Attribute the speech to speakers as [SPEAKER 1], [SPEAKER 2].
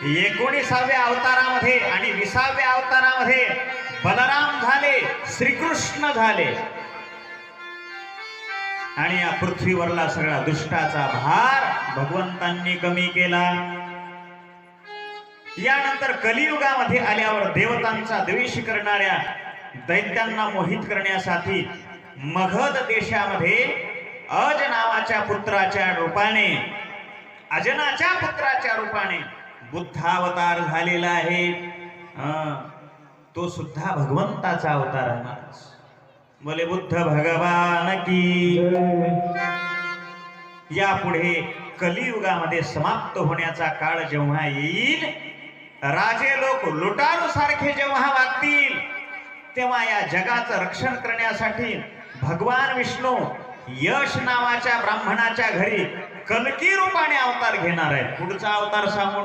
[SPEAKER 1] 19व्या अवतारामध्ये आणि 20व्या अवतारामध्ये बलराम झाले, श्रीकृष्ण झाले आणि या पृथ्वीवरला सगळा दुष्टाचा भार भगवंतांनी कमी केला। यानंतर कलियुगामध्ये आल्यावर देवतांचा द्वेष करणाऱ्या दैत्यांना मोहित करण्यासाठी मगध देशामध्ये अज नावाच्या पुत्राच्या रूपाने, अजनाच्या पुत्राच्या रूपाने बुद्धावतार झालेला आहे। तो सुद्धा भगवंताचा अवतार आहे। बोले बुद्ध भगवान की। यापुढे कलियुगामध्ये समाप्त होण्याचा काळ जेव्हा येईल, राजे लोक लुटारू सारखे जेव्हा वागतील, तेव्हा या जगाचं रक्षण करण्यासाठी भगवान विष्णू यश नावाच्या ब्राह्मणाच्या घरी कल्की रूपाने अवतार घेणार आहे। पुढचा अवतार सांगून